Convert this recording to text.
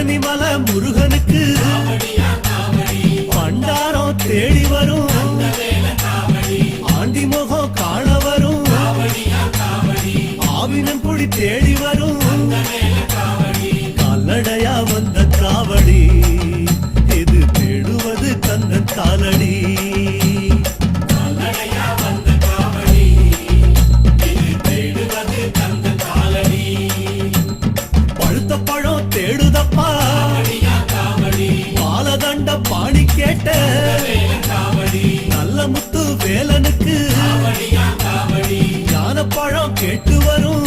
பழனிமலை முருகனுக்கு பண்டாரம் தேடி வரும் ஆண்டி முகம் காண வரும் ஆவினங்குடி தேடி வரும் கால்நடையா வந்த காவடி இது தேடுவது கந்தன் காலடி பழுத்த பழம் தேடுதப்பா பாலதண்ட பாணி கேட்ட நல்ல முத்து வேலனுக்கு ஞான பழம் கேட்டு வரும்